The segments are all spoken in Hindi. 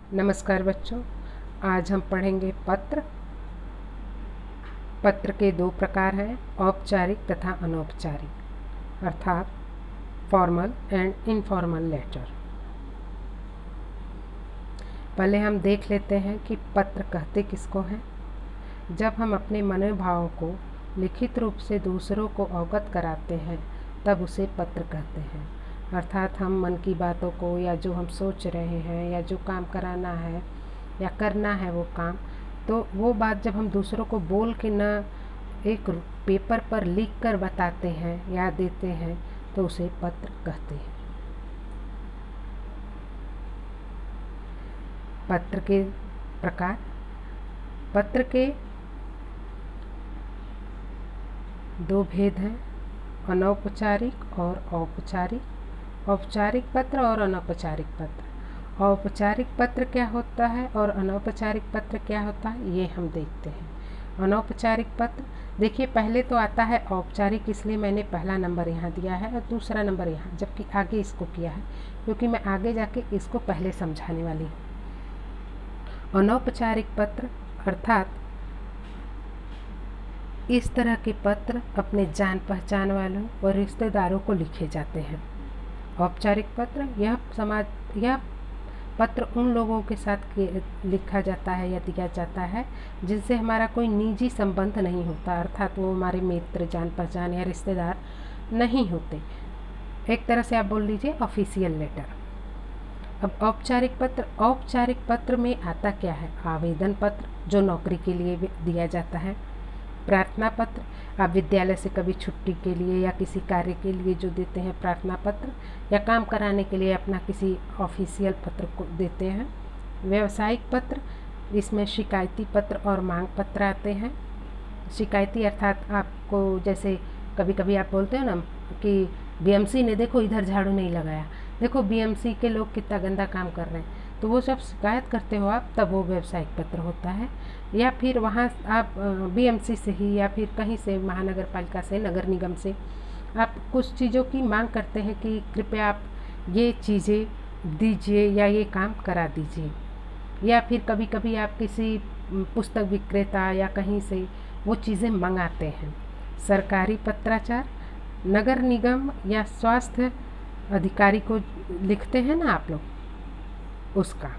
नमस्कार बच्चों, आज हम पढ़ेंगे पत्र। पत्र के दो प्रकार हैं, औपचारिक तथा अनौपचारिक, अर्थात फॉर्मल एंड इनफॉर्मल लेटर। पहले हम देख लेते हैं कि पत्र कहते किसको हैं। जब हम अपने मनोभावों को लिखित रूप से दूसरों को अवगत कराते हैं तब उसे पत्र कहते हैं। अर्थात हम मन की बातों को या जो हम सोच रहे हैं या जो काम कराना है या करना है वो काम, तो वो बात जब हम दूसरों को बोल के ना एक पेपर पर लिख कर बताते हैं या देते हैं तो उसे पत्र कहते हैं। पत्र के प्रकार। पत्र के दो भेद हैं, अनौपचारिक और औपचारिक। औपचारिक पत्र और अनौपचारिक पत्र। औपचारिक पत्र क्या होता है और अनौपचारिक पत्र क्या होता है, ये हम देखते हैं। अनौपचारिक पत्र देखिए, पहले तो आता है औपचारिक, इसलिए मैंने पहला नंबर यहाँ दिया है और दूसरा नंबर यहाँ, जबकि आगे इसको किया है क्योंकि मैं आगे जाके इसको पहले समझाने वाली हूँ। अनौपचारिक पत्र अर्थात इस तरह के पत्र अपने जान पहचान वालों और रिश्तेदारों को लिखे जाते हैं। औपचारिक पत्र यह पत्र उन लोगों के साथ लिखा जाता है या दिया जाता है जिनसे हमारा कोई निजी संबंध नहीं होता, अर्थात वो हमारे मित्र, जान पहचान या रिश्तेदार नहीं होते। एक तरह से आप बोल लीजिए ऑफिशियल लेटर। अब औपचारिक पत्र में आता क्या है, आवेदन पत्र जो नौकरी के लिए दिया जाता है, प्रार्थना पत्र आप विद्यालय से कभी छुट्टी के लिए या किसी कार्य के लिए जो देते हैं प्रार्थना पत्र, या काम कराने के लिए अपना किसी ऑफिशियल पत्र को देते हैं। व्यावसायिक पत्र, इसमें शिकायती पत्र और मांग पत्र आते हैं। शिकायती अर्थात आपको जैसे कभी कभी आप बोलते हो ना कि बीएमसी ने देखो इधर झाड़ू नहीं लगाया, देखो बीएमसी के लोग कितना गंदा काम कर रहे हैं, तो वो जब शिकायत करते हो आप तब वो व्यावसायिक पत्र होता है। या फिर वहाँ आप बीएमसी से ही या फिर कहीं से, महानगर पालिका से, नगर निगम से आप कुछ चीज़ों की मांग करते हैं कि कृपया आप ये चीज़ें दीजिए या ये काम करा दीजिए। या फिर कभी कभी आप किसी पुस्तक विक्रेता या कहीं से वो चीज़ें मंगाते हैं। सरकारी पत्राचार, नगर निगम या स्वास्थ्य अधिकारी को लिखते हैं ना आप लोग, उसका।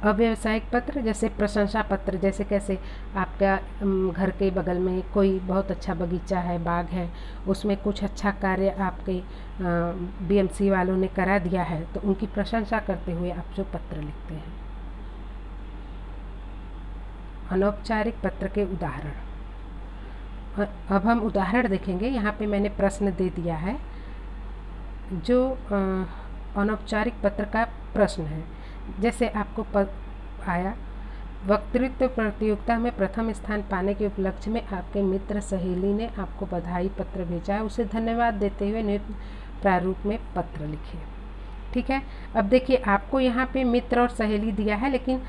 अव्यावसायिक पत्र जैसे प्रशंसा पत्र, जैसे कैसे आपका घर के बगल में कोई बहुत अच्छा बगीचा है, बाग है, उसमें कुछ अच्छा कार्य आपके बीएमसी वालों ने करा दिया है तो उनकी प्रशंसा करते हुए आप जो पत्र लिखते हैं। अनौपचारिक पत्र के उदाहरण। अब हम उदाहरण देखेंगे। यहाँ पे मैंने प्रश्न दे दिया है जो अनौपचारिक पत्र का प्रश्न है। जैसे आपको आया, वक्तृत्व प्रतियोगिता में प्रथम स्थान पाने के उपलक्ष्य में आपके मित्र सहेली ने आपको बधाई पत्र भेजा है, उसे धन्यवाद देते हुए निम्न प्रारूप में पत्र लिखिए। ठीक है। अब देखिए, आपको यहाँ पे मित्र और सहेली दिया है लेकिन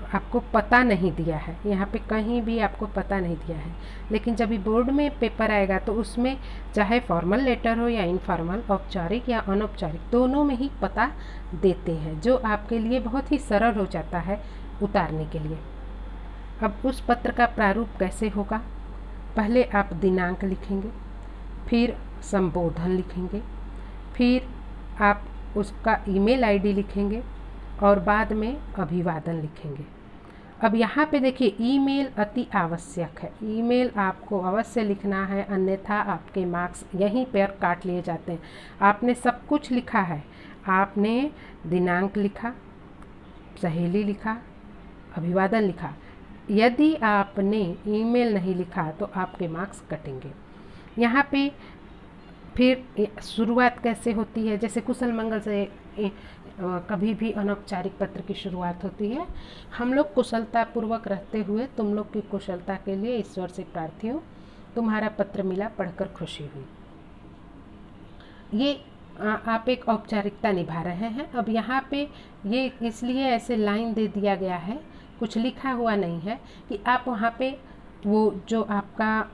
आपको पता नहीं दिया है, यहाँ पे कहीं भी आपको पता नहीं दिया है। लेकिन जब भी बोर्ड में पेपर आएगा तो उसमें चाहे फॉर्मल लेटर हो या इनफॉर्मल, औपचारिक या अनौपचारिक, दोनों में ही पता देते हैं, जो आपके लिए बहुत ही सरल हो जाता है उतारने के लिए। अब उस पत्र का प्रारूप कैसे होगा, पहले आप दिनांक लिखेंगे, फिर संबोधन लिखेंगे, फिर आप उसका ईमेल आईडी लिखेंगे और बाद में अभिवादन लिखेंगे। अब यहाँ पे देखिए, ईमेल अति आवश्यक है, ईमेल आपको अवश्य लिखना है, अन्यथा आपके मार्क्स यहीं पर काट लिए जाते हैं। आपने सब कुछ लिखा है, आपने दिनांक लिखा, सहेली लिखा, अभिवादन लिखा, यदि आपने ईमेल नहीं लिखा तो आपके मार्क्स कटेंगे। यहाँ पे फिर शुरुआत कैसे होती है, जैसे कुशल मंगल से कभी भी अनौपचारिक पत्र की शुरुआत होती है। हम लोग कुशलता पूर्वक रहते हुए तुम लोग की कुशलता के लिए ईश्वर से प्रार्थी हूँ, तुम्हारा पत्र मिला, पढ़कर खुशी हुई। ये आप एक औपचारिकता निभा रहे हैं। अब यहाँ पे ये इसलिए ऐसे लाइन दे दिया गया है, कुछ लिखा हुआ नहीं है, कि आप वहाँ पे वो जो आपका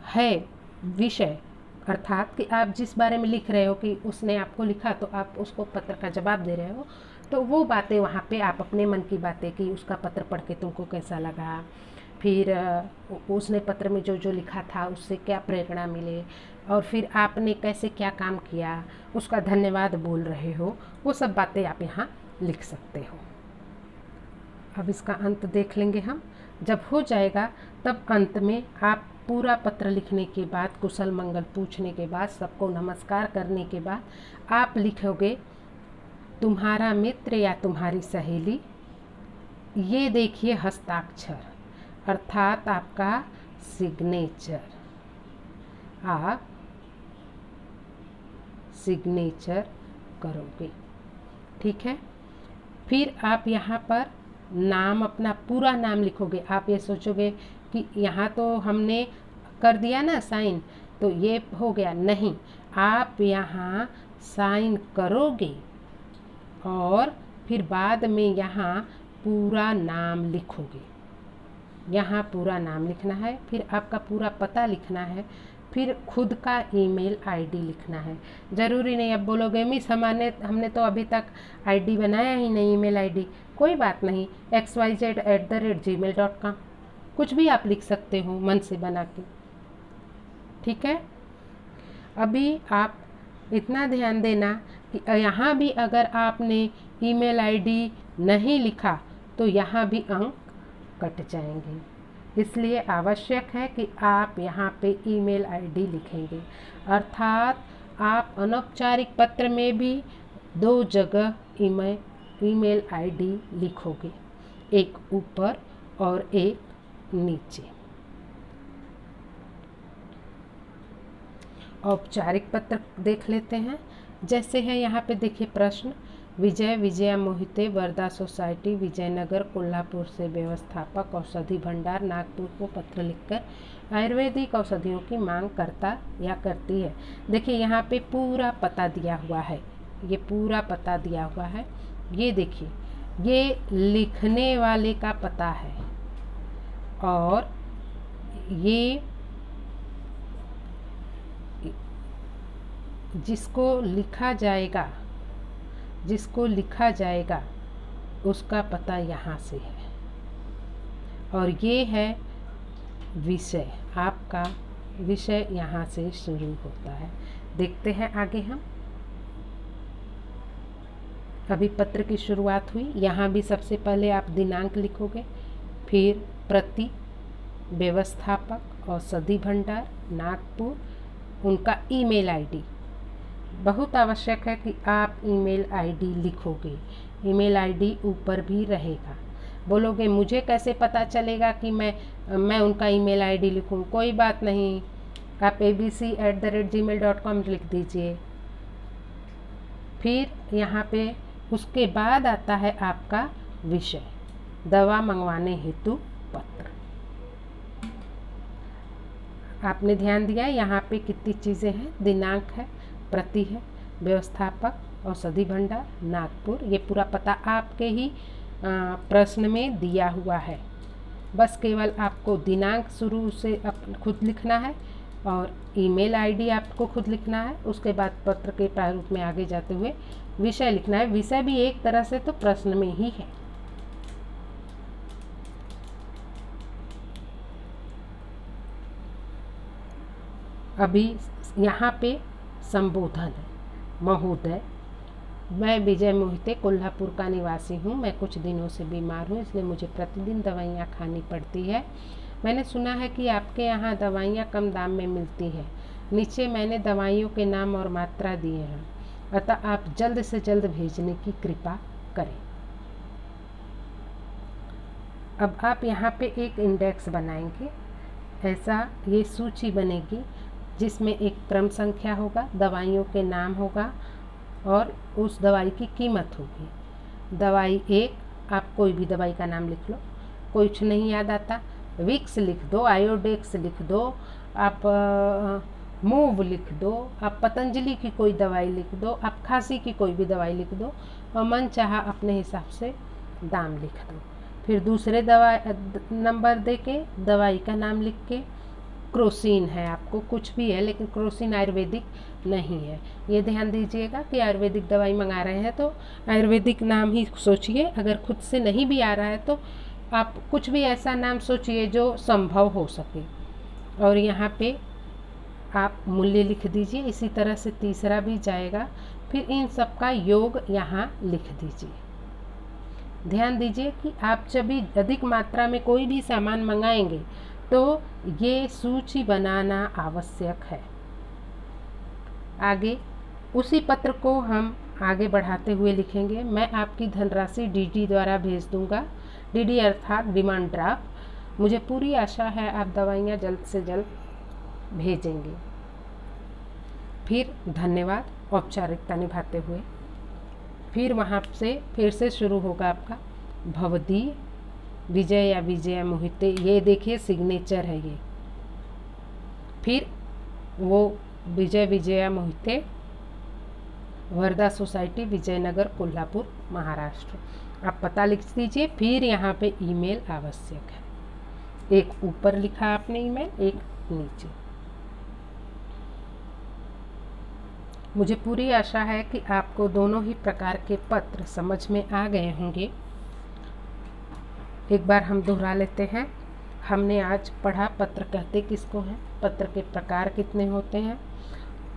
है विषय, अर्थात कि आप जिस बारे में लिख रहे हो कि उसने आपको लिखा तो आप उसको पत्र का जवाब दे रहे हो, तो वो बातें वहाँ पे आप अपने मन की बातें कि उसका पत्र पढ़ के तुमको कैसा लगा, फिर उसने पत्र में जो जो लिखा था उससे क्या प्रेरणा मिले, और फिर आपने कैसे क्या काम किया, उसका धन्यवाद बोल रहे हो, वो सब बातें आप यहाँ लिख सकते हो। अब इसका अंत देख लेंगे हम। जब हो जाएगा तब अंत में आप पूरा पत्र लिखने के बाद, कुशल मंगल पूछने के बाद, सबको नमस्कार करने के बाद आप लिखोगे तुम्हारा मित्र या तुम्हारी सहेली, ये देखिए हस्ताक्षर, अर्थात आपका सिग्नेचर, आप सिग्नेचर करोगे। ठीक है। फिर आप यहाँ पर नाम, अपना पूरा नाम लिखोगे। आप ये सोचोगे कि यहाँ तो हमने कर दिया ना साइन, तो ये हो गया, नहीं, आप यहाँ साइन करोगे और फिर बाद में यहाँ पूरा नाम लिखोगे। यहाँ पूरा नाम लिखना है, फिर आपका पूरा पता लिखना है, फिर खुद का ईमेल आईडी लिखना है। ज़रूरी नहीं अब बोलोगे मिस हमने तो अभी तक आईडी बनाया ही नहीं, ईमेल आईडी, कोई बात नहीं, xyz@gmail.com कुछ भी आप लिख सकते हो मन से बना के। ठीक है। अभी आप इतना ध्यान देना कि यहाँ भी अगर आपने ईमेल आईडी नहीं लिखा तो यहाँ भी अंक कट जाएंगे, इसलिए आवश्यक है कि आप यहाँ पे ईमेल आईडी लिखेंगे। अर्थात आप अनौपचारिक पत्र में भी 2 जगह ईमेल आईडी लिखोगे, एक ऊपर और एक नीचे। औपचारिक पत्र देख लेते हैं। जैसे है यहाँ पे देखिए प्रश्न, विजया मोहिते वर्धा सोसाइटी विजयनगर कोल्हापुर से व्यवस्थापक औषधि भंडार नागपुर को पत्र लिखकर आयुर्वेदिक औषधियों की मांग करता या करती है। देखिए यहाँ पे पूरा पता दिया हुआ है, ये पूरा पता दिया हुआ है। ये देखिए, ये लिखने वाले का पता है और ये जिसको लिखा जाएगा उसका पता यहाँ से है, और ये है विषय, आपका विषय यहाँ से शुरू होता है। देखते हैं आगे हम। अभी पत्र की शुरुआत हुई, यहाँ भी सबसे पहले आप दिनांक लिखोगे, फिर प्रति, व्यवस्थापक औषधि भंडार नागपुर, उनका ईमेल आईडी। बहुत आवश्यक है कि आप ईमेल आईडी लिखोगे, ईमेल आईडी ऊपर भी रहेगा। बोलोगे मुझे कैसे पता चलेगा कि मैं उनका ईमेल आईडी लिखूं? कोई बात नहीं, आप abc@gmail.com लिख दीजिए। फिर यहाँ पे उसके बाद आता है आपका विषय, दवा मंगवाने हेतु पत्र। आपने ध्यान दिया यहाँ पे कितनी चीज़ें हैं, दिनांक है, प्रति है, व्यवस्थापक औषधि भंडार नागपुर, ये पूरा पता आपके ही प्रश्न में दिया हुआ है। बस केवल आपको दिनांक शुरू से खुद लिखना है और ईमेल आईडी आपको खुद लिखना है। उसके बाद पत्र के प्रारूप में आगे जाते हुए विषय लिखना है। विषय भी एक तरह से तो प्रश्न में ही है। अभी यहाँ पे संबोधन है। महोदय, मैं विजय मोहिते कोल्हापुर का निवासी हूँ। मैं कुछ दिनों से बीमार हूँ, इसलिए मुझे प्रतिदिन दवाइयाँ खानी पड़ती है। मैंने सुना है कि आपके यहाँ दवाइयाँ कम दाम में मिलती है। नीचे मैंने दवाइयों के नाम और मात्रा दिए हैं, अतः आप जल्द से जल्द भेजने की कृपा करें। अब आप यहाँ पे एक इंडेक्स बनाएंगे, ऐसा ये सूची बनेगी जिसमें एक क्रम संख्या होगा, दवाइयों के नाम होगा और उस दवाई की कीमत होगी। दवाई 1, आप कोई भी दवाई का नाम लिख लो, कुछ नहीं याद आता, विक्स लिख दो, आयोडेक्स लिख दो, आप मूव लिख दो, आप पतंजलि की कोई दवाई लिख दो, आप खांसी की कोई भी दवाई लिख दो और मन चाहा अपने हिसाब से दाम लिख दो। फिर दूसरे नंबर दे के दवाई का नाम लिख के क्रोसिन है, आपको कुछ भी है, लेकिन क्रोसिन आयुर्वेदिक नहीं है। ये ध्यान दीजिएगा कि आयुर्वेदिक दवाई मंगा रहे हैं तो आयुर्वेदिक नाम ही सोचिए। अगर खुद से नहीं भी आ रहा है तो आप कुछ भी ऐसा नाम सोचिए जो संभव हो सके। और यहाँ पे आप मूल्य लिख दीजिए। इसी तरह से तीसरा भी जाएगा। फिर इन सब का योग यहाँ लिख दीजिए। ध्यान दीजिए कि आप जब भी अधिक मात्रा में कोई भी सामान मंगाएंगे तो ये सूची बनाना आवश्यक है। आगे उसी पत्र को हम आगे बढ़ाते हुए लिखेंगे, मैं आपकी धनराशि डीडी द्वारा भेज दूंगा। डीडी अर्थात डिमांड ड्राफ्ट। मुझे पूरी आशा है आप दवाइयाँ जल्द से जल्द भेजेंगे। फिर धन्यवाद औपचारिकता निभाते हुए फिर वहाँ से फिर से शुरू होगा आपका भवदीय विजय या विजया मोहिते। ये देखिए सिग्नेचर है ये। फिर वो विजय विजया मोहिते, वर्धा सोसाइटी, विजयनगर, कोल्हापुर, महाराष्ट्र। आप पता लिख दीजिए। फिर यहाँ पे ईमेल आवश्यक है। एक ऊपर लिखा आपने ईमेल, एक नीचे। मुझे पूरी आशा है कि आपको दोनों ही प्रकार के पत्र समझ में आ गए होंगे। एक बार हम दोहरा लेते हैं। हमने आज पढ़ा पत्र कहते किसको हैं, पत्र के प्रकार कितने होते हैं,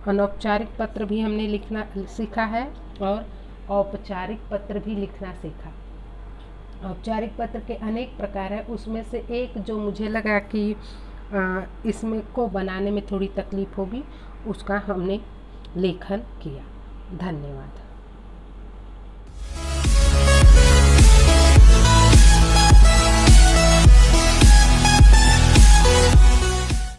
अनौपचारिक पत्र भी हमने लिखना सीखा है और औपचारिक पत्र भी लिखना सीखा। औपचारिक पत्र के अनेक प्रकार है, उसमें से एक जो मुझे लगा कि इसमें को बनाने में थोड़ी तकलीफ होगी, उसका हमने लेखन किया। धन्यवाद।